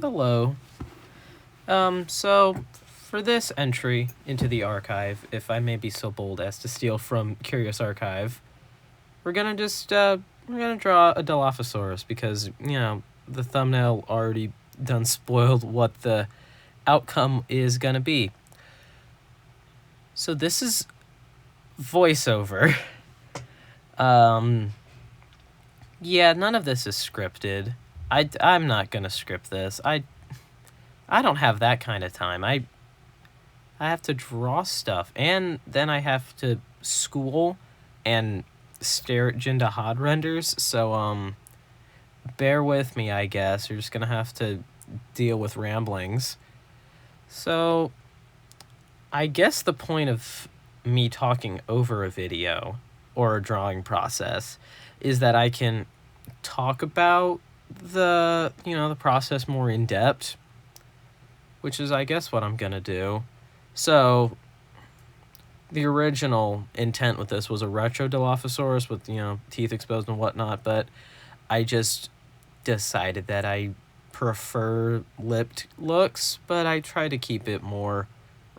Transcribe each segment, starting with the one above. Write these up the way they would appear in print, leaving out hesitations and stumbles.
Hello. So for this entry into the archive, if I may be so bold as to steal from Curious Archive, we're gonna just we're gonna draw a Dilophosaurus because the thumbnail already done spoiled what the outcome is gonna be. So this is voiceover. Yeah, none of this is scripted. I'm not gonna script this. I don't have that kind of time. I have to draw stuff, and then I have to school and stare at Jinda Hod renders. So bear with me, I guess. You're just gonna have to deal with ramblings. So I guess the point of me talking over a video or a drawing process is that I can talk about the process more in depth, which is I guess what I'm gonna do. So the original intent with this was a retro Dilophosaurus with teeth exposed and whatnot, but I just decided that I prefer lipped looks, but I try to keep it more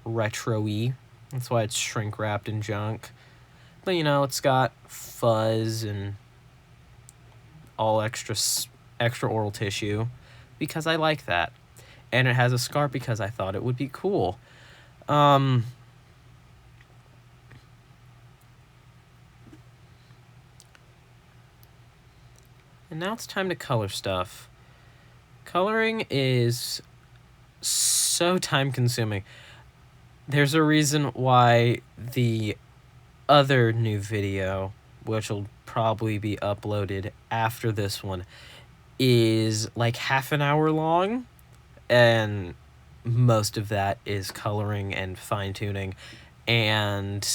retro-y. That's why it's shrink wrapped in junk. But it's got fuzz and all extra oral tissue because I like that. And it has a scar because I thought it would be cool. And now it's time to color stuff. Coloring is so time consuming. There's a reason why the other new video, which will probably be uploaded after this one, is like half an hour long, and most of that is coloring and fine-tuning. And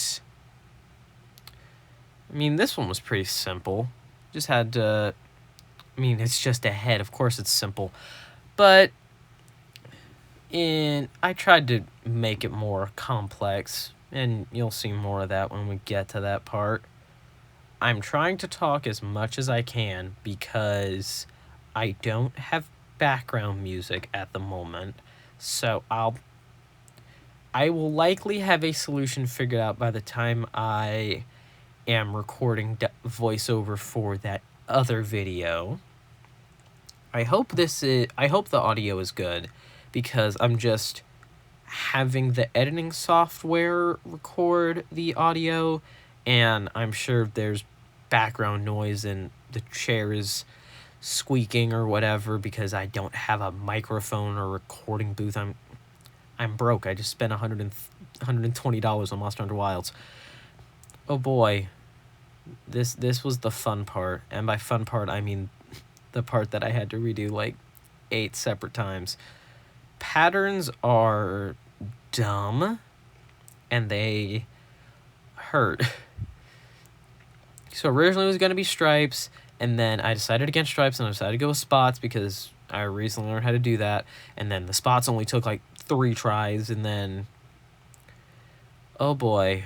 I mean, this one was pretty simple. Just had to, it's just a head. Of course it's simple. But I tried to make it more complex, and you'll see more of that when we get to that part. I'm trying to talk as much as I can because I don't have background music at the moment. So I will likely have a solution figured out by the time I am recording voiceover for that other video. I hope the audio is good because I'm just having the editing software record the audio, and I'm sure there's background noise and the chair is squeaking or whatever because I don't have a microphone or recording booth. I'm broke. I just spent $120 on Monster Hunter Wilds. Oh boy. This was the fun part, and by fun part I mean the part that I had to redo like 8 separate times. Patterns are dumb and they hurt. So originally it was going to be stripes, and then I decided against stripes, and I decided to go with spots because I recently learned how to do that. And then the spots only took like 3 tries, and then oh boy,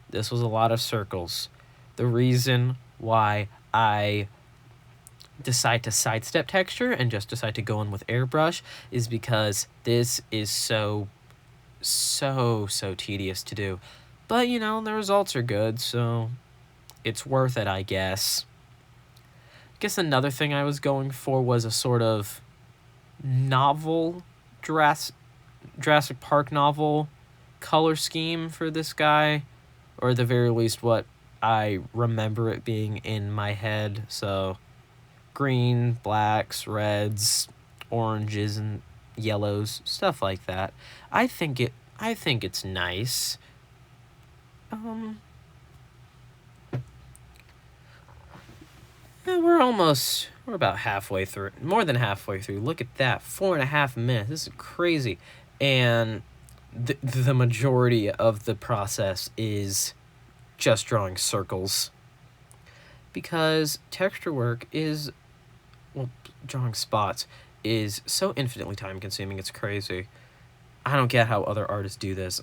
this was a lot of circles. The reason why I decide to sidestep texture and just decide to go in with airbrush is because this is so tedious to do. But the results are good, so it's worth it, I guess. I guess another thing I was going for was a sort of novel, Jurassic Park novel color scheme for this guy, or at the very least what I remember it being in my head. So green, blacks, reds, oranges, and yellows, stuff like that. I think it's nice. We're about halfway through. More than halfway through. Look at that. 4.5 minutes. This is crazy. And the majority of the process is just drawing circles. Because texture work drawing spots is so infinitely time consuming, it's crazy. I don't get how other artists do this.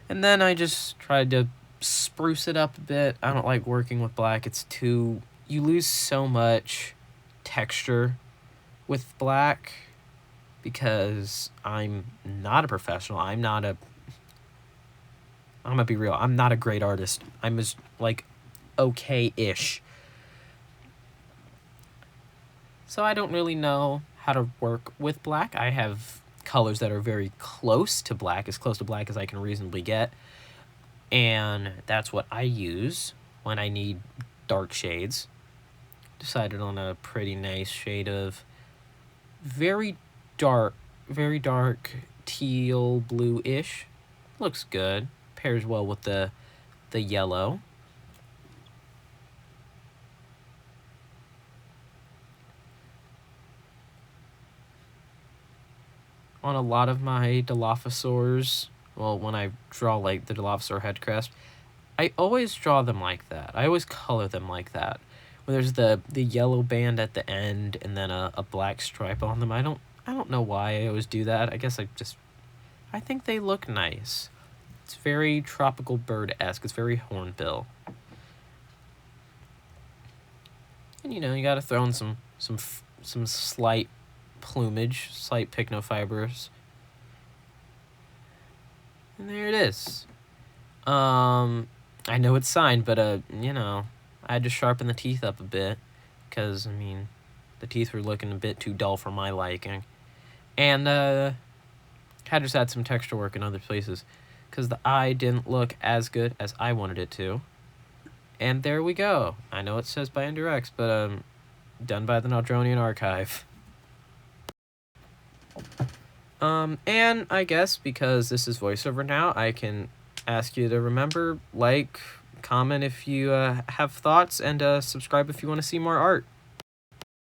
And then I just tried to spruce it up a bit. I don't like working with black. You lose so much texture with black because I'm not a professional. I'm gonna be real. I'm not a great artist. I'm just like okay-ish. So I don't really know how to work with black. I have colors that are very close to black as I can reasonably get. And that's what I use when I need dark shades. Decided on a pretty nice shade of very dark teal blue-ish. Looks good. Pairs well with the yellow. On a lot of my Dilophosaurs, well, when I draw like the Dilophosaur head crest, I always draw them like that. I always color them like that. Where there's the yellow band at the end and then a black stripe on them. I don't know why I always do that. I guess I think they look nice. It's very tropical bird-esque. It's very hornbill. And you know, you gotta throw in some slight plumage, slight pycnofibers. And there it is. I know it's signed, but you know, I had to sharpen the teeth up a bit because I mean, the teeth were looking a bit too dull for my liking. And had just had some texture work in other places because the eye didn't look as good as I wanted it to. And there we go. I know it says by Endurex, but done by the Naldronian Archive. And I guess because this is voiceover now, I can ask you to remember, like, comment if you have thoughts, and subscribe if you want to see more art.